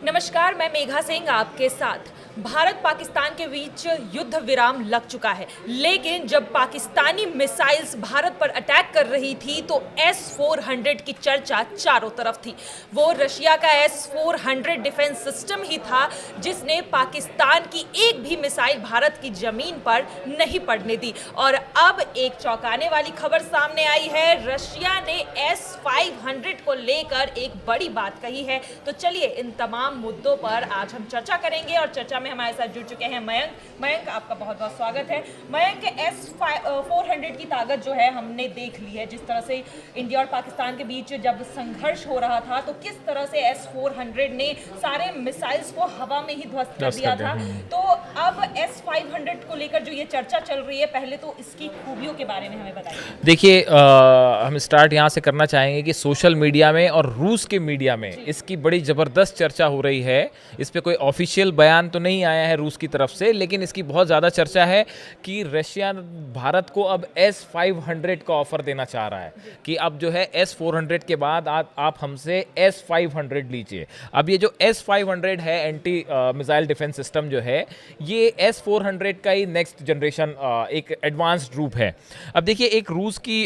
नमस्कार, मैं मेघा सिंह आपके साथ। भारत पाकिस्तान के बीच युद्ध विराम लग चुका है, लेकिन जब पाकिस्तानी मिसाइल्स भारत पर अटैक कर रही थी तो S-400 की चर्चा चारों तरफ थी। वो रशिया का S-400 डिफेंस सिस्टम ही था जिसने पाकिस्तान की एक भी मिसाइल भारत की जमीन पर नहीं पड़ने दी। और अब एक चौंकाने वाली खबर सामने आई है, रशिया ने S-500 को लेकर एक बड़ी बात कही है। तो चलिए इन तमाम मुद्दों पर आज हम चर्चा करेंगे और चर्चा में हमारे साथ जुड़ चुके हैं मयंक, आपका बहुत बहुत स्वागत है। मयंक, S-400 की ताकत जो है हमने देख ली है, जिस तरह से इंडिया और पाकिस्तान के बीच जब संघर्ष हो रहा था तो किस तरह से S-400 ने सारे मिसाइल्स को हवा में ही ध्वस्त कर दिया था। तो अब S-500 को लेकर जो ये चर्चा चल रही है, पहले तो इसकी खूबियों के बारे में हमें बताइए। देखिए, हम स्टार्ट यहाँ से करना चाहेंगे कि सोशल मीडिया में और रूस के मीडिया में इसकी बड़ी ज़बरदस्त चर्चा हो रही है। इस पे कोई ऑफिशियल बयान तो नहीं आया है रूस की तरफ से, लेकिन इसकी बहुत ज़्यादा चर्चा है कि रशिया भारत को अब S-500 का ऑफर देना चाह रहा है कि अब जो है S-400 के बाद आप हमसे S-500 लीजिए। अब ये जो S-500 है, एंटी मिसाइल डिफेंस सिस्टम जो है, ये S-400 का ही नेक्स्ट जनरेशन एक एडवांस्ड रूप है। अब देखिए, एक रूस की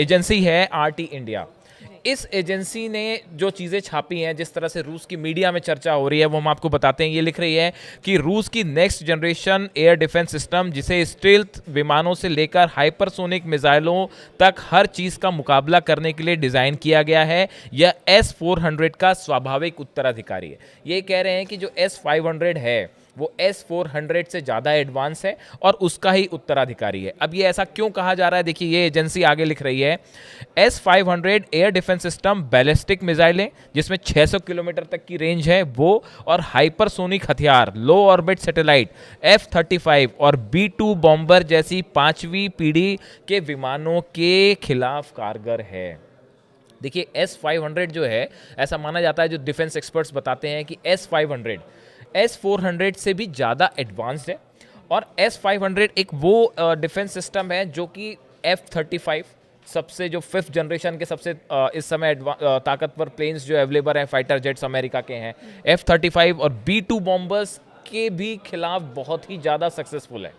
एजेंसी है RT इंडिया। इस एजेंसी ने जो चीज़ें छापी हैं, जिस तरह से रूस की मीडिया में चर्चा हो रही है, वो हम आपको बताते हैं। ये लिख रही है कि रूस की next generation air defence system, जिसे स्टील्थ विमानों से लेकर हाइपरसोनिक मिसाइलों तक हर चीज़ का मुकाबला करने के लिए डिज़ाइन किया गया है, यह S-400 का स्वाभाविक उत्तराधिकारी है। ये कह रहे हैं कि जो S-500 है वो S-400 से ज़्यादा एडवांस है और उसका ही उत्तराधिकारी है। अब ये ऐसा क्यों कहा जा रहा है? देखिए, ये एजेंसी आगे लिख रही है, S-500 air defence system ballistic मिसाइलें जिसमें 600 किलोमीटर तक की रेंज है वो, और हाइपरसोनिक हथियार, लो ऑर्बिट सैटेलाइट, F-35 और B-2 बॉम्बर जैसी 5वीं पीढ़ी के विमानों के खिलाफ कारगर है। देखिए, S-500 जो है, ऐसा माना जाता है, जो डिफेंस एक्सपर्ट्स बताते हैं कि S-400 से भी ज़्यादा एडवांस्ड है। और S-500 एक वो डिफेंस सिस्टम है जो कि F-35 सबसे, जो 5th जनरेशन के सबसे इस समय ताकतवर प्लेन्स जो अवेलेबल हैं, फाइटर जेट्स अमेरिका के हैं, F-35 और B-2 बॉम्बर्स के भी खिलाफ बहुत ही ज़्यादा सक्सेसफुल है।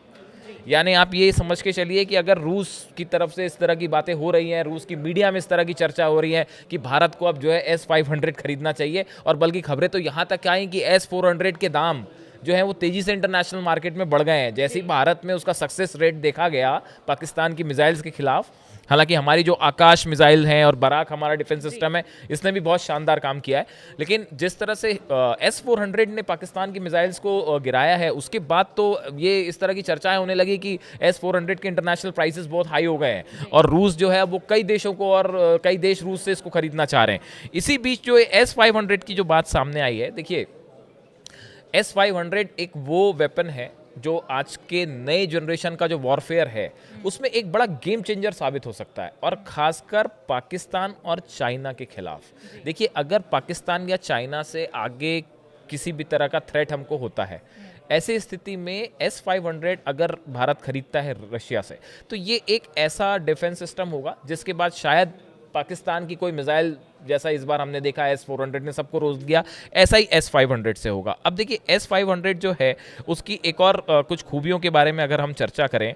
यानी आप ये समझ के चलिए कि अगर रूस की तरफ से इस तरह की बातें हो रही हैं, रूस की मीडिया में इस तरह की चर्चा हो रही है कि भारत को अब जो है S-500 खरीदना चाहिए, और बल्कि खबरें तो यहाँ तक आई कि S-400 के दाम जो है वो तेज़ी से इंटरनेशनल मार्केट में बढ़ गए हैं, जैसे ही भारत में उसका सक्सेस रेट देखा गया पाकिस्तान की मिसाइल्स के खिलाफ। हालांकि हमारी जो आकाश मिसाइल हैं और बराक हमारा डिफेंस सिस्टम है, इसने भी बहुत शानदार काम किया है, लेकिन जिस तरह से S-400 ने पाकिस्तान की मिसाइल्स को गिराया है, उसके बाद तो ये इस तरह की चर्चाएं होने लगी कि S-400 के इंटरनेशनल प्राइसेस बहुत हाई हो गए हैं और रूस जो है वो कई देशों को, और कई देश रूस से इसको खरीदना चाह रहे हैं। इसी बीच जो S-500 की जो बात सामने आई है, देखिए, S-500 एक वो वेपन है जो आज के नए जनरेशन का जो वॉरफेयर है उसमें एक बड़ा गेम चेंजर साबित हो सकता है, और खासकर पाकिस्तान और चाइना के खिलाफ। देखिए, अगर पाकिस्तान या चाइना से आगे किसी भी तरह का थ्रेट हमको होता है, ऐसी स्थिति में S-500 अगर भारत खरीदता है रशिया से, तो ये एक ऐसा डिफेंस सिस्टम होगा जिसके बाद शायद पाकिस्तान की कोई मिसाइल, जैसा इस बार हमने देखा S-400 ने सबको रोक दिया, ऐसा ही S-500 से होगा। अब देखिए, S-500 जो है उसकी एक और कुछ खूबियों के बारे में अगर हम चर्चा करें,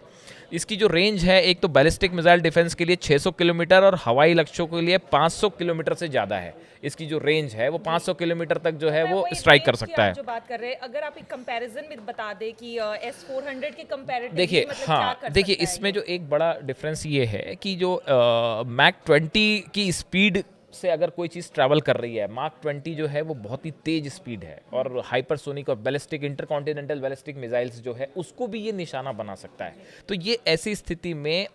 इसकी जो रेंज है, एक तो बैलिस्टिक मिसाइल डिफेंस के लिए 600 किलोमीटर और हवाई लक्ष्यों के लिए 500 किलोमीटर से ज़्यादा है। इसकी जो रेंज है वो 500 किलोमीटर तक जो है वो स्ट्राइक कर सकता है। जो बात कर रहे हैं, अगर आप एक कंपैरिजन में बता दें कि S-400 के कंपैरेटिवली, देखिए, मतलब हाँ, क्या कर देखिए, सकता है इसमें ये? जो एक बड़ा डिफरेंस ये है कि जो मैक 20 की स्पीड से अगर कोई चीज़ ट्रैवल कर रही है, मार्क 20 जो है वो बहुत ही तेज स्पीड है, और हाइपरसोनिक और बैलिस्टिक, इंटरकॉन्टिनेंटल बैलिस्टिक मिसाइल्स जो है उसको भी ये निशाना बना सकता है। तो ये ऐसी स्थिति में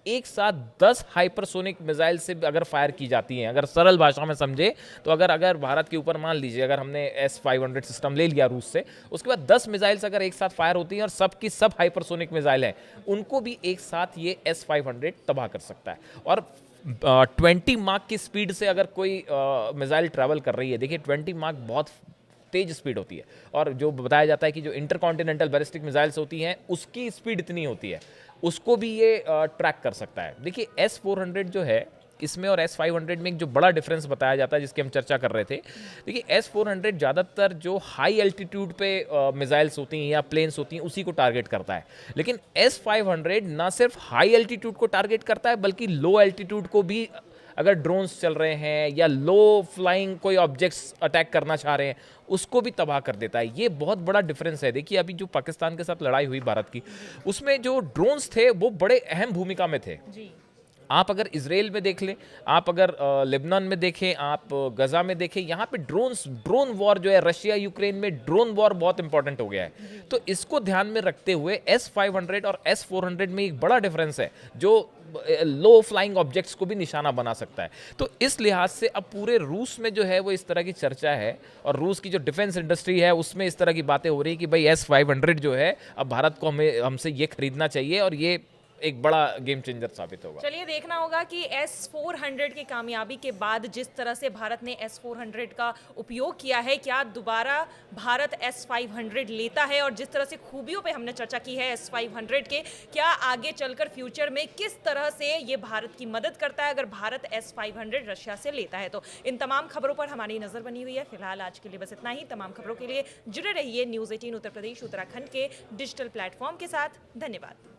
एक साथ 10 हाइपरसोनिक मिसाइल से अगर फायर की जाती हैं, अगर सरल भाषा में समझे तो, अगर भारत के ऊपर मान लीजिए अगर हमने S-500 सिस्टम ले लिया रूस से, उसके बाद 10 मिसाइल्स अगर एक साथ फायर होती हैं और सब की सब हाइपरसोनिक मिसाइल हैं, उनको भी एक साथ ये S-500 तबाह कर सकता है। और 20 मार्क की स्पीड से अगर कोई मिसाइल ट्रैवल कर रही है, देखिए 20 मार्क बहुत तेज स्पीड होती है, और जो बताया जाता है कि जो इंटरकॉन्टिनेंटल बैलिस्टिक मिसाइल्स होती हैं उसकी स्पीड इतनी होती है, उसको भी ये ट्रैक कर सकता है। देखिए, S-400 जो है इसमें और S500 में एक जो बड़ा डिफरेंस बताया जाता है जिसकी हम चर्चा कर रहे थे, देखिए S400 ज़्यादातर जो हाई एल्टीट्यूड पे मिसाइल्स होती हैं या प्लेन्स होती हैं उसी को टारगेट करता है, लेकिन S500 ना सिर्फ हाई एल्टीट्यूड को टारगेट करता है बल्कि लो एल्टीट्यूड को भी, अगर ड्रोन्स चल रहे हैं या लो फ्लाइंग कोई ऑब्जेक्ट्स अटैक करना चाह रहे हैं उसको भी तबाह कर देता है। ये बहुत बड़ा डिफरेंस है। देखिए अभी जो पाकिस्तान के साथ लड़ाई हुई भारत की, उसमें जो ड्रोन्स थे वो बड़े अहम भूमिका में थे। जी। आप अगर इजराइल में देख लें, आप अगर लेबनान में देखें, आप गजा में देखें, यहाँ पे ड्रोन वॉर जो है रशिया यूक्रेन में ड्रोन वॉर बहुत इंपॉर्टेंट हो गया है। तो इसको ध्यान में रखते हुए S500 और S400 में एक बड़ा डिफरेंस है जो लो फ्लाइंग ऑब्जेक्ट्स को भी निशाना बना सकता है। तो इस लिहाज से अब पूरे रूस में जो है वो इस तरह की चर्चा है और रूस की जो डिफेंस इंडस्ट्री है उसमें इस तरह की बातें हो रही है कि भाई S500 जो है अब भारत को हमसे ये खरीदना चाहिए और ये एक बड़ा गेम चेंजर साबित होगा। चलिए देखना होगा कि S400 की कामयाबी के बाद जिस तरह से भारत ने S400 का उपयोग किया है, क्या दोबारा भारत S500 लेता है, और जिस तरह से खूबियों पे हमने चर्चा की है S500 के, क्या आगे चलकर फ्यूचर में किस तरह से ये भारत की मदद करता है अगर भारत S500 रशिया से लेता है। तो इन तमाम खबरों पर हमारी नजर बनी हुई है। फिलहाल आज के लिए बस इतना ही। तमाम खबरों के लिए जुड़े रहिए न्यूज़ 18 उत्तर प्रदेश उत्तराखंड के डिजिटल प्लेटफॉर्म के साथ। धन्यवाद।